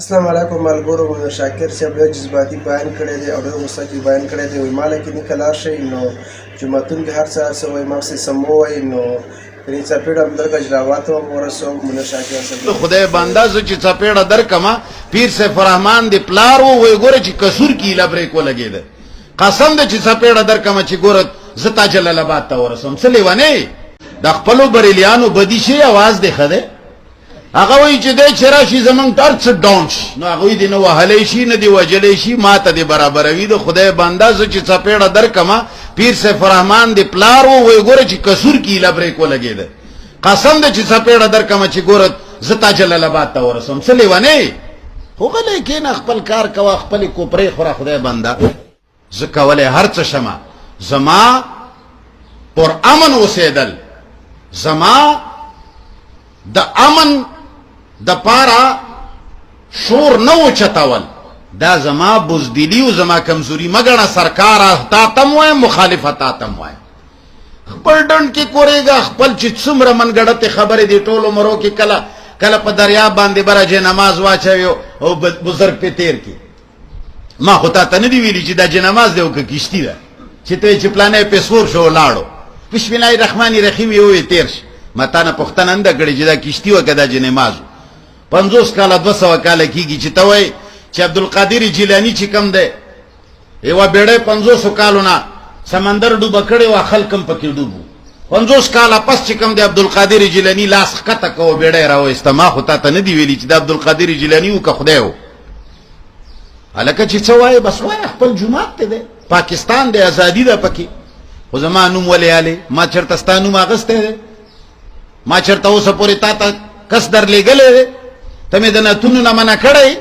السلام علیکم ملګرو. محمد شاکر صاحب ډېر جذباتي بیان کړی دی او ډېر غوسه کې بیان کړی دی. وایي ماله کې نیکه لاړ شئ نو جوماتون کې هر څه وایي مغسې سم ووایي نو پرې څپېړه هم درکړه جلاوات هم ورسوم. محمد شاکر صاحب خدای بنده زه چې څپېړه درکمه پیر سیف الرحمن د پلار و وایي ګوره چې کسور کې ایله بریک ولګېده. قسم ده چې څپېړه درکمه چې ګوره زه تا جلال آباد ته ورسوم. څه لیونې د خپلو بریلیانو بدي شي اواز دی ښه دی. هغه وایي چې دی چې راشي زمونږ هر څه ډاون شي نو هغوی دې نه وهلی شي نه دې وجلی شي ما ته دې برابروي. د خدای بنده زه چې څپېړه درکمه پیر سیف الرحمن د پلار و وایي ګوره چې کسور کې ایله بریک ولګېده. قسم ده چې څپېړه درکمه چې ګوره زه تا جلال آباد ته ورسوم. څه لیونې خو غلی کښېنه خپل کار کوه خپلې کوپرې خوره. خدای بنده زه کولی هر څه شمه زما پر امن اوسېدل زما د امن د پاره شور نه اوچتول دا زما بزدلی او زما کمزوري مګڼه. سرکاره تا تم وایم مخالفت تا تم وایم خپل ډنډ کې کورېږه خپل چې څومره منګړتې خبرې دي ټول عمرو کې کله کله په دریاب باندې برجې نماز واچوي او بزرګ پې تیر کړي. ما خو تا ته نه دي ویلي چې دا جنماز دی او که کشتي ده چې ته یې چې پلانی پې سور شو ولاړو بسم الله الرحمن الرحیم یې ووایې تیر شي. ما تا نه پوښتنه نه ده کړې چې دا کشتي وه که دا جنماز و. 50 کاله 200 کاله کېږي چې ته وایې چې عبدالقادر جیلاني چې کوم دی یوه بیړۍ 500 کالو نه سمندر ډوبه کړې وه خلک هم پکې ډوب وو. 50 کاله پس چې کوم دی عبدالقادر جیلاني لاس ښکته کوه بیړۍ راوایسته. ما خو تا ته نه دي ویلي چې د عبدالقادر جیلاني و که خدای و. هلکه چې څه وایې بس وایه خپل جومات ته دی پاکستان دی ازادي ده پکې. خو زما نوم ولې یالې ما چېرته ستا نوم اخیستی دی ما چېرته اوسه پورې تا ته کس در لېږلی دی ته مې د نتونو نه منع کړی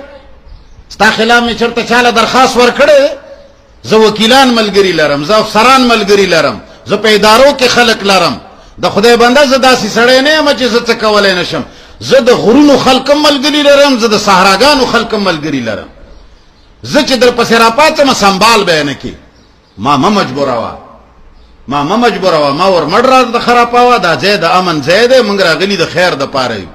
ستا خلاف مې چېرته چاله درخواست ورکړی دی. زه وکیلان ملګري لرم زه افسران ملګري لرم زه په ادارو کې خلک لرم. د خدای بنده زه داسې سړی نه یم چې زه څه کولی نه شم. زه د غرونو خلک هم ملګري لرم زه د صحراګانو خلک هم ملګري لرم. زه چې در پسې راپاڅم سنبال به یې نه کې ما مه مجبوروه ما ور مړ را د خراباوه. دا ځای د امن ځای دی موږ راغلي د خیر دپاره یو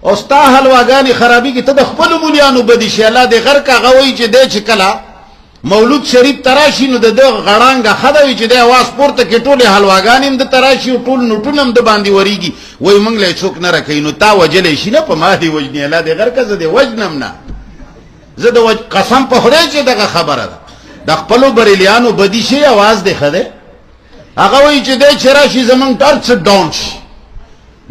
او ستا حلواګانې خرابېږي ته د خپلو مولیانو بدي شي. الله دې غر که هغه وایي چې دی چې کله مولود شریف ته راشي نو د ده غړانګه ښه ده وي چې دی اواز پورته کړي ټولې حلواګانې هم د ته راشي او ټول نوټونه هم د باندې ورېږي وایي موږ له یې څوک نه راکوي نو تا وجلی شي نه په ما دې وژني. الله دې غر که زه دې وژنم نه زه د قسم په خدای چې دغه خبره ده د خپلو بریلیانو بدي شي اواز دی ښه دی. هغه وایي چې دی چې راشي زمونږ هر څه ډاون شي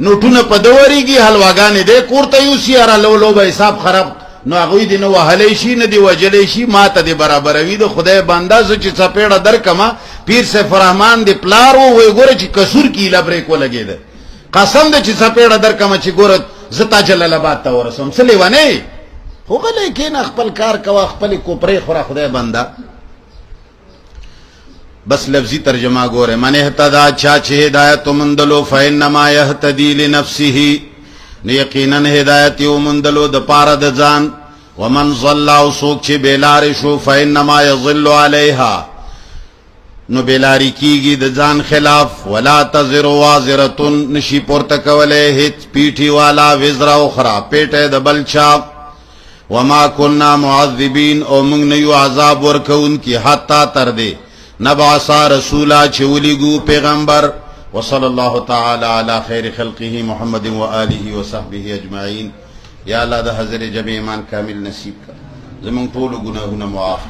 نوټونه په ده ورېږي حلواګانې دی کور ته یوسي هره لو به حساب خراب نو هغوی دې نه وهلی شي نه دې وجلی شي ما ته دې برابروي. د خدای بنده زه چې څپېړه درکمه پیر سیف الرحمن د پلار و وایي ګوره چې کسور کې ایله بریک ولګېده. قسم ده چې څپېړه درکمه چې ګوره زه تا جلال آباد ته ورسوم. څه لیونې خو غلی کښېنه خپل کار کوه خپلې کوپرې خوره. خدای بنده بس لفظی ترجمه ګوره من اهتدا چا چې هدایت ومندلو فانما یهتدی لنفسه نو یقینا هدایت یې ومندلو د پاره د ځان ومن ضل او څوک چې بېلارې شو فانما یضل علیها نو بېلارې کېږي د ځان خلاف. ولا تزر وازرة نشي پورته کولی هیڅ پیټي والا وزر اخرى پیټی د بل چا. وما كنا معذبین او موږ نه یو عذاب ورکوونکي حتی تر دې نبعثا رسولا چې ولیږو پیغمبر. وصلی الله تعالی علی خیر خلقه محمد و آله و صحبه اجمعین. یا الله د حضر جمع ایمان کامل نصیب کا زمونږ ټولو ګناهونه معاف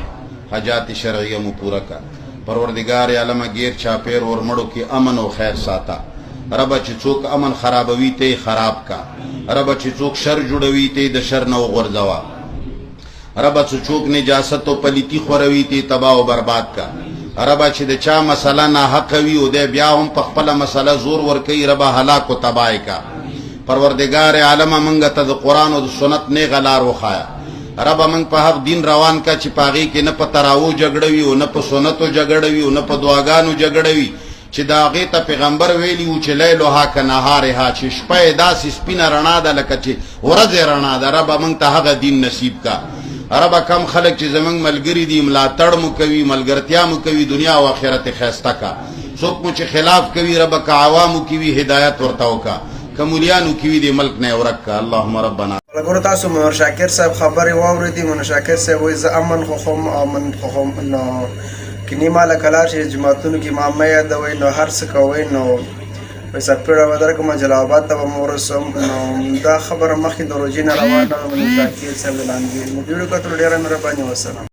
حاجات شرعیه مو پوره کا. پروردگار عالمه غیر چاپیر اور مړو کې امن او خیر ساته. ربه چې څوک امن خرابوي ته خراب کا. ربه چې څوک شر جوړوي ته د شر نه وغورځوه. ربه چې څوک نجاست او پلیتی خوروي ته تباہ او برباد کا. ربه چې د چا مسله ناحق وي او دی بیا هم په خپله مسله زور ورکوي ربه هلاک و تباه کا. پروردگار عالمه موږ ته د قرآن او د سنت نیغه لار وښایه. ربه موږ په حق دین روان کا چې په هغې کې نه په تراو جګړه وي او نه په سنتو جګړه وي او نه په دعاګانو جګړه وي چې د هغې ته پیغمبر ویلي وو چې لیلها که نهارها چې شپه یې داسې سپینه رڼا ده لکه چې ورځ یې رڼا ده. ربه موږ ته هغه دین نصیب کا. ربه کم خلک چې زمونږ ملګري دي ملاتړ مو کوي ملګرتیا مو کوي دنیا او آخرت ښایسته کا. څوک مو چې خلاف کوي ربه که عوامو کې وي هدایت ورته وکړه کمولیانو کې وي د ملک نه ورک کا اللهم ربنا لګور تاسو منور شاکر صاحب خبرې واورېدې منور شاکر صاحب وایي زه امن خوښوم نو کني ماله کلار چې جماعتونو کې امام مه یادوئ نو هر څه کوئ نو څپېړه به درکړم جلال آباد ته به م ورسوم نو دا خبره مخکې د روژې نه روانه منور شاکر صاحب اعلان کړي مو ویډیو کتلو ډېره مهرباني وسلام